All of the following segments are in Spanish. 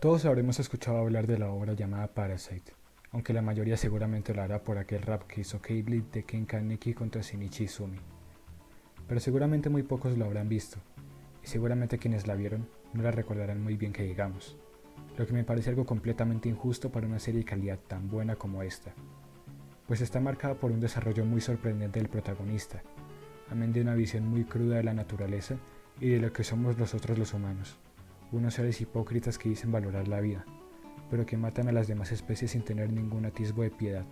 Todos habremos escuchado hablar de la obra llamada Parasite, aunque la mayoría seguramente lo hará por aquel rap que hizo K-Bleed de Ken Kaneki contra Shinichi Izumi. Pero seguramente muy pocos lo habrán visto, y seguramente quienes la vieron no la recordarán muy bien que digamos, lo que me parece algo completamente injusto para una serie de calidad tan buena como esta, pues está marcada por un desarrollo muy sorprendente del protagonista, amén de una visión muy cruda de la naturaleza y de lo que somos nosotros los humanos, unos seres hipócritas que dicen valorar la vida, pero que matan a las demás especies sin tener ningún atisbo de piedad,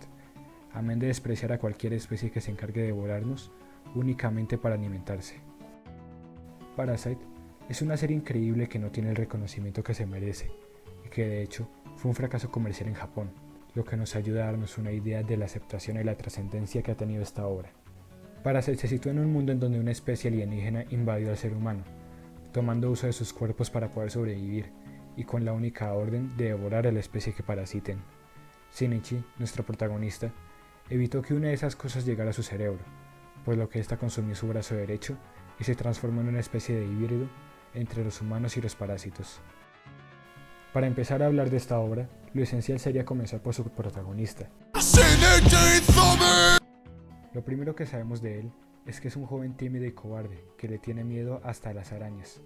amén de despreciar a cualquier especie que se encargue de devorarnos únicamente para alimentarse. Parasite es una serie increíble que no tiene el reconocimiento que se merece y que de hecho fue un fracaso comercial en Japón, lo que nos ayuda a darnos una idea de la aceptación y la trascendencia que ha tenido esta obra. Parasite se sitúa en un mundo en donde una especie alienígena invadió al ser humano, tomando uso de sus cuerpos para poder sobrevivir y con la única orden de devorar a la especie que parasiten. Shinichi, nuestro protagonista, evitó que una de esas cosas llegara a su cerebro, por lo que ésta consumió su brazo derecho y se transformó en una especie de híbrido entre los humanos y los parásitos. Para empezar a hablar de esta obra, lo esencial sería comenzar por su protagonista. Lo primero que sabemos de él es que es un joven tímido y cobarde que le tiene miedo hasta a las arañas,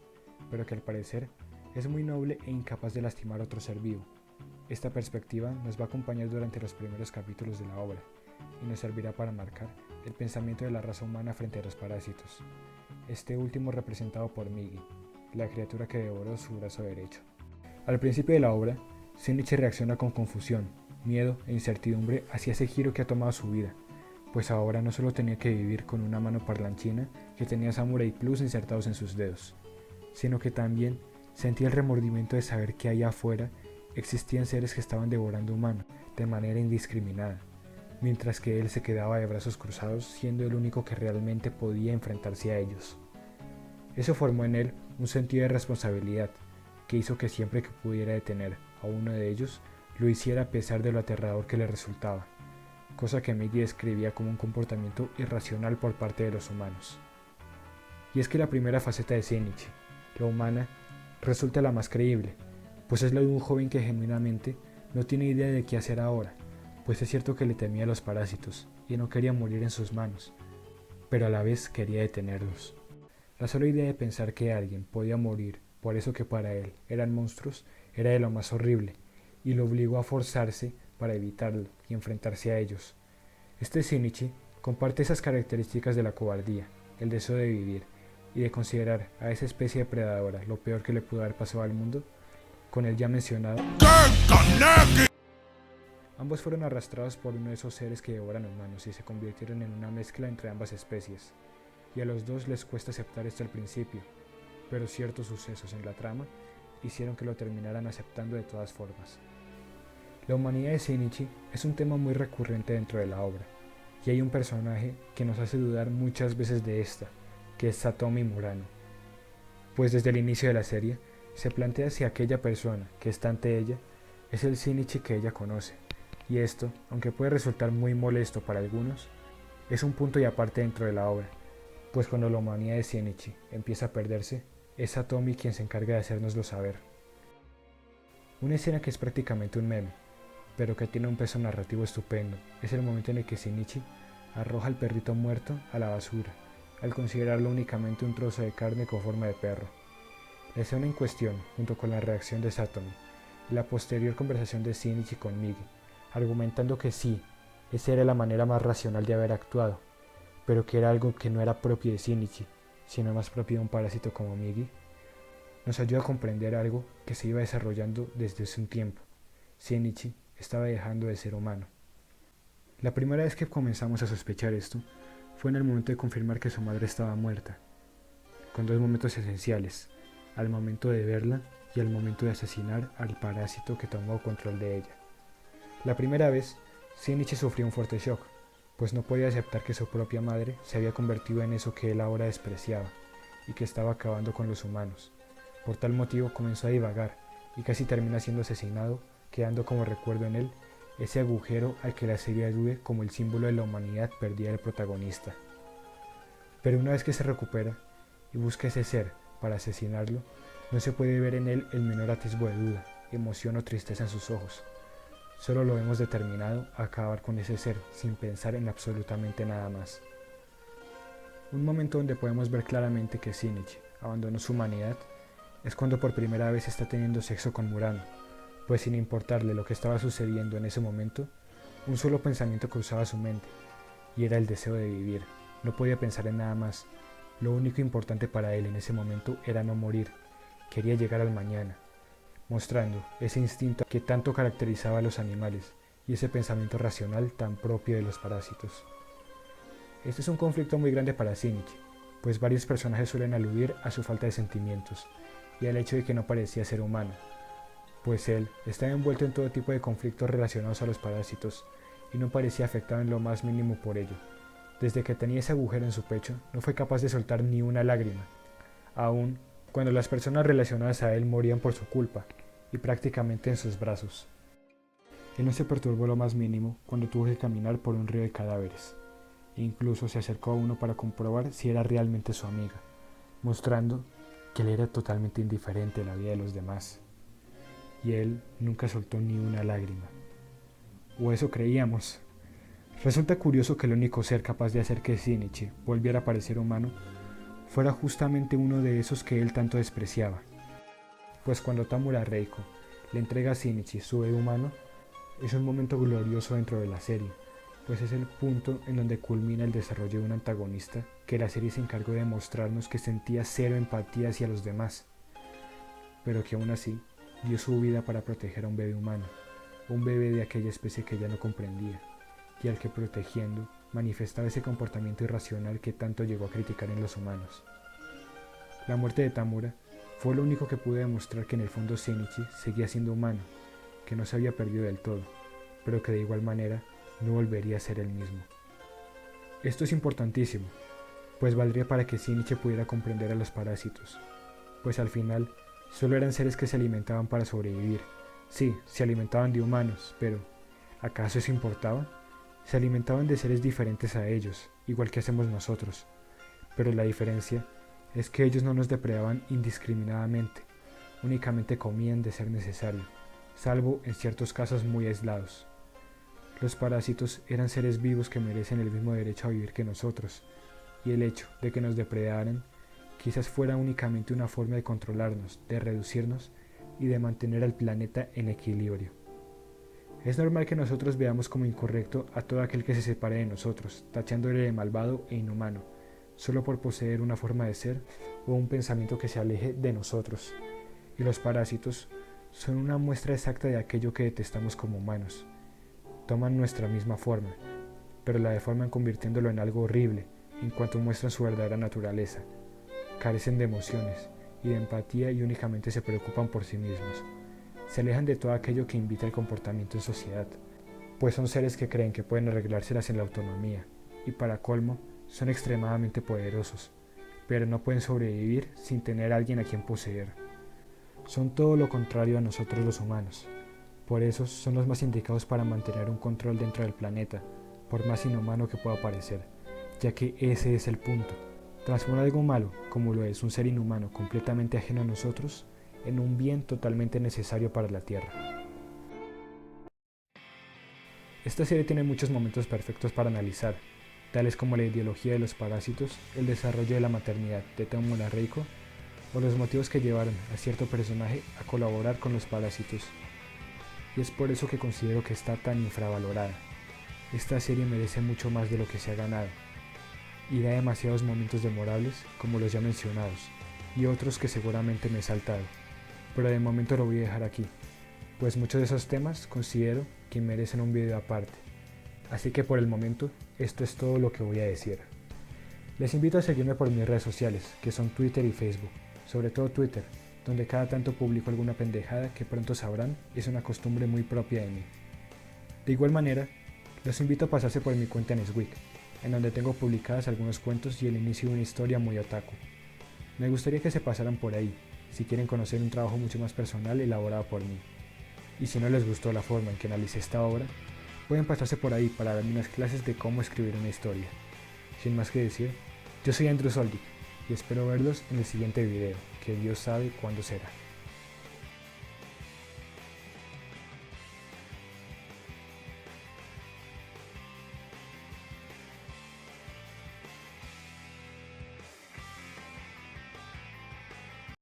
pero que al parecer es muy noble e incapaz de lastimar a otro ser vivo. Esta perspectiva nos va a acompañar durante los primeros capítulos de la obra y nos servirá para marcar el pensamiento de la raza humana frente a los parásitos, este último representado por Migi, la criatura que devoró su brazo derecho. Al principio de la obra, Shinichi reacciona con confusión, miedo e incertidumbre hacia ese giro que ha tomado su vida, pues ahora no solo tenía que vivir con una mano parlanchina que tenía Samurai Plus insertados en sus dedos, sino que también sentía el remordimiento de saber que allá afuera existían seres que estaban devorando humanos de manera indiscriminada, mientras que él se quedaba de brazos cruzados siendo el único que realmente podía enfrentarse a ellos. Eso formó en él un sentido de responsabilidad que hizo que siempre que pudiera detener a uno de ellos, lo hiciera a pesar de lo aterrador que le resultaba, cosa que Migi describía como un comportamiento irracional por parte de los humanos. Y es que la primera faceta de Shinichi, la humana, resulta la más creíble, pues es la de un joven que genuinamente no tiene idea de qué hacer ahora, pues es cierto que le temía a los parásitos y no quería morir en sus manos, pero a la vez quería detenerlos. La sola idea de pensar que alguien podía morir por eso que para él eran monstruos era de lo más horrible, y lo obligó a forzarse para evitarlo y enfrentarse a ellos. Este Shinichi comparte esas características de la cobardía, el deseo de vivir y de considerar a esa especie depredadora lo peor que le pudo haber pasado al mundo, con el ya mencionado. Ambos fueron arrastrados por uno de esos seres que devoran humanos y se convirtieron en una mezcla entre ambas especies, y a los dos les cuesta aceptar esto al principio, pero ciertos sucesos en la trama hicieron que lo terminaran aceptando de todas formas. La humanidad de Shinichi es un tema muy recurrente dentro de la obra, y hay un personaje que nos hace dudar muchas veces de esta, que es Satomi Murano, pues desde el inicio de la serie se plantea si aquella persona que está ante ella es el Shinichi que ella conoce, y esto, aunque puede resultar muy molesto para algunos, es un punto y aparte dentro de la obra, pues cuando la humanidad de Shinichi empieza a perderse, es Satomi quien se encarga de hacérnoslo saber. Una escena que es prácticamente un meme, pero que tiene un peso narrativo estupendo, es el momento en el que Shinichi arroja al perrito muerto a la basura, al considerarlo únicamente un trozo de carne con forma de perro. La escena en cuestión, junto con la reacción de Satomi, y la posterior conversación de Shinichi con Migi, argumentando que sí, esa era la manera más racional de haber actuado, pero que era algo que no era propio de Shinichi, sino más propio de un parásito como Migi, nos ayuda a comprender algo que se iba desarrollando desde hace un tiempo. Shinichi estaba dejando de ser humano. La primera vez que comenzamos a sospechar esto fue en el momento de confirmar que su madre estaba muerta, con dos momentos esenciales, al momento de verla y al momento de asesinar al parásito que tomó control de ella. La primera vez, Shinichi sufrió un fuerte shock, pues no podía aceptar que su propia madre se había convertido en eso que él ahora despreciaba, y que estaba acabando con los humanos. Por tal motivo comenzó a divagar, y casi termina siendo asesinado, quedando como recuerdo en él ese agujero al que la serie alude como el símbolo de la humanidad perdida del protagonista. Pero una vez que se recupera y busca ese ser para asesinarlo, no se puede ver en él el menor atisbo de duda, emoción o tristeza en sus ojos. Solo lo vemos determinado a acabar con ese ser sin pensar en absolutamente nada más. Un momento donde podemos ver claramente que Shinichi abandonó su humanidad es cuando por primera vez está teniendo sexo con Murano, pues sin importarle lo que estaba sucediendo en ese momento, un solo pensamiento cruzaba su mente, y era el deseo de vivir. No podía pensar en nada más. Lo único importante para él en ese momento era no morir. Quería llegar al mañana, mostrando ese instinto que tanto caracterizaba a los animales y ese pensamiento racional tan propio de los parásitos. Este es un conflicto muy grande para Shinichi, pues varios personajes suelen aludir a su falta de sentimientos y al hecho de que no parecía ser humano, pues él estaba envuelto en todo tipo de conflictos relacionados a los parásitos y no parecía afectado en lo más mínimo por ello. Desde que tenía ese agujero en su pecho, no fue capaz de soltar ni una lágrima, aun cuando las personas relacionadas a él morían por su culpa y prácticamente en sus brazos. Él no se perturbó lo más mínimo cuando tuvo que caminar por un río de cadáveres. Incluso se acercó a uno para comprobar si era realmente su amiga, mostrando que él era totalmente indiferente a la vida de los demás. Y él nunca soltó ni una lágrima. O eso creíamos. Resulta curioso que el único ser capaz de hacer que Shinichi volviera a parecer humano fuera justamente uno de esos que él tanto despreciaba. Pues cuando Tamura Reiko le entrega a Shinichi su bebé humano, es un momento glorioso dentro de la serie, pues es el punto en donde culmina el desarrollo de un antagonista que la serie se encargó de mostrarnos que sentía cero empatía hacia los demás, pero que aún así dio su vida para proteger a un bebé humano, un bebé de aquella especie que ella no comprendía, y al que protegiendo manifestaba ese comportamiento irracional que tanto llegó a criticar en los humanos. La muerte de Tamura fue lo único que pudo demostrar que en el fondo Shinichi seguía siendo humano, que no se había perdido del todo, pero que de igual manera no volvería a ser el mismo. Esto es importantísimo, pues valdría para que Shinichi pudiera comprender a los parásitos, pues al final solo eran seres que se alimentaban para sobrevivir. Sí, se alimentaban de humanos, pero ¿acaso eso importaba? Se alimentaban de seres diferentes a ellos, igual que hacemos nosotros, pero la diferencia es que ellos no nos depredaban indiscriminadamente, únicamente comían de ser necesario, salvo en ciertos casos muy aislados. Los parásitos eran seres vivos que merecen el mismo derecho a vivir que nosotros, y el hecho de que nos depredaran quizás fuera únicamente una forma de controlarnos, de reducirnos y de mantener al planeta en equilibrio. Es normal que nosotros veamos como incorrecto a todo aquel que se separe de nosotros, tachándole de malvado e inhumano, solo por poseer una forma de ser o un pensamiento que se aleje de nosotros. Y los parásitos son una muestra exacta de aquello que detestamos como humanos. Toman nuestra misma forma, pero la deforman convirtiéndolo en algo horrible en cuanto muestran su verdadera naturaleza. Carecen de emociones y de empatía y únicamente se preocupan por sí mismos. Se alejan de todo aquello que invita al comportamiento en sociedad, pues son seres que creen que pueden arreglárselas en la autonomía, y para colmo, son extremadamente poderosos, pero no pueden sobrevivir sin tener a alguien a quien poseer. Son todo lo contrario a nosotros los humanos. Por eso son los más indicados para mantener un control dentro del planeta, por más inhumano que pueda parecer, ya que ese es el punto. Transformar algo malo, como lo es un ser inhumano completamente ajeno a nosotros, en un bien totalmente necesario para la Tierra. Esta serie tiene muchos momentos perfectos para analizar, tales como la ideología de los parásitos, el desarrollo de la maternidad de Tamura Reiko, o los motivos que llevaron a cierto personaje a colaborar con los parásitos. Y es por eso que considero que está tan infravalorada. Esta serie merece mucho más de lo que se ha ganado, y da demasiados momentos memorables como los ya mencionados, y otros que seguramente me he saltado, pero de momento lo voy a dejar aquí, pues muchos de esos temas considero que merecen un video aparte. Así que por el momento, esto es todo lo que voy a decir. Les invito a seguirme por mis redes sociales, que son Twitter y Facebook, sobre todo Twitter, donde cada tanto publico alguna pendejada que pronto sabrán es una costumbre muy propia de mí. De igual manera, los invito a pasarse por mi cuenta en Sweek, en donde tengo publicadas algunos cuentos y el inicio de una historia muy otaku. Me gustaría que se pasaran por ahí, si quieren conocer un trabajo mucho más personal elaborado por mí. Y si no les gustó la forma en que analicé esta obra, pueden pasarse por ahí para darme unas clases de cómo escribir una historia. Sin más que decir, yo soy Andrew Soldic y espero verlos en el siguiente video, que Dios sabe cuándo será.